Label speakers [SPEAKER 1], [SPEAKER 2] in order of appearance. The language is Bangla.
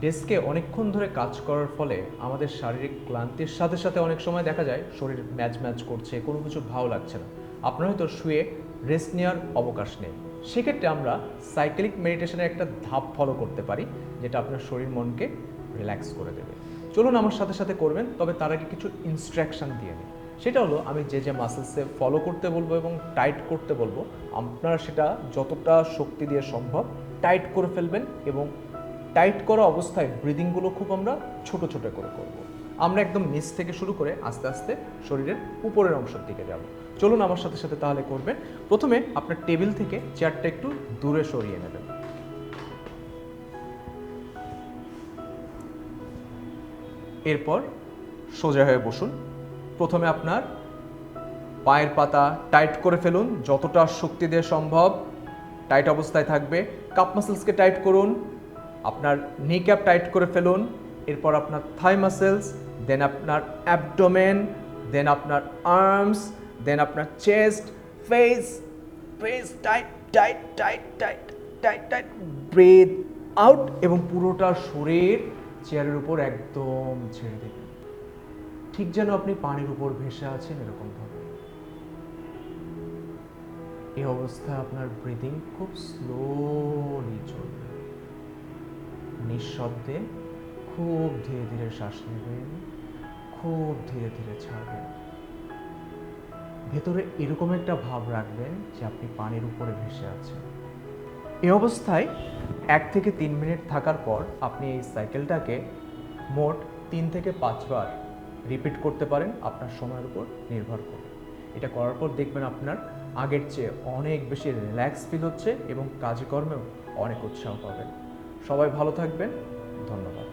[SPEAKER 1] ডেস্কে অনেকক্ষণ ধরে কাজ করার ফলে আমাদের শারীরিক ক্লান্তির সাথে সাথে অনেক সময় দেখা যায় শরীর ম্যাজ ম্যাজ করছে, কোনো কিছু ভালো লাগছে না। আপনার হয়তো শুয়ে রেস্ট নেওয়ার অবকাশ নেই। সেক্ষেত্রে আমরা সাইকেলিক মেডিটেশনের একটা ধাপ ফলো করতে পারি, যেটা আপনার শরীর মনকে রিল্যাক্স করে দেবে। চলুন আমার সাথে সাথে করবেন, তবে তার আগে কিছু ইনস্ট্রাকশন দিয়ে নিই। সেটা হলো, আমি যে মাসেলসে ফলো করতে বলবো এবং টাইট করতে বলবো, আপনারা সেটা যতটা শক্তি দিয়ে সম্ভব টাইট করে ফেলবেন, এবং টাইট করা অবস্থায় ব্রিদিংগুলো খুব আমরা ছোট ছোট করে করব। আমরা একদম নিচ থেকে শুরু করে আস্তে আস্তে শরীরের উপরের অংশের দিকে যাব। চলুন আমার সাথে সাথে তাহলে করবেন। প্রথমে আপনার টেবিল থেকে চেয়ারটা একটু দূরে সরিয়ে নেবেন। এরপর সোজা হয়ে বসুন। প্রথমে আপনার পায়ের পাতা টাইট করে ফেলুন, যতটা শক্তি দিয়ে সম্ভব টাইট অবস্থায় থাকবে। কাপ মাসেলসকে টাইট করুন, আপনার নি ক্যাপ টাইট করে ফেলুন। এরপর আপনার থাই মাসেলস, দেন আপনার অ্যাবডোমেন, দেন আপনার আর্মস, দেন আপনার chest, face face tight tight tight tight tight tight. Breathe out, এবং পুরোটা শরীর চেয়ারের উপর একদম ছেড়ে দেবেন, ঠিক যেন আপনি পানির উপর ভেসে আছেন এরকমভাবে। এই অবস্থায় আপনার ব্রিদিং খুব স্লোলি চলবে। নিঃশব্দে খুব ধীরে ধীরে শ্বাস নেবেন, খুব ধীরে ধীরে ছাড়বেন। ভেতরে এরকম একটা ভাব রাখবেন যে আপনি পানির উপরে ভেসে আছেন। এই অবস্থায় 1 থেকে 3 মিনিট থাকার পর আপনি এই সাইকেলটাকে মোট 3 থেকে 5 বার রিপিট করতে পারেন, আপনার সময়ের উপর নির্ভর করে। এটা করার পর দেখবেন আপনার আগের চেয়ে অনেক বেশি রিল্যাক্স ফিল হচ্ছে এবং কাজকর্মেও অনেক উৎসাহ পাবেন। সবাই ভালো থাকবেন। ধন্যবাদ।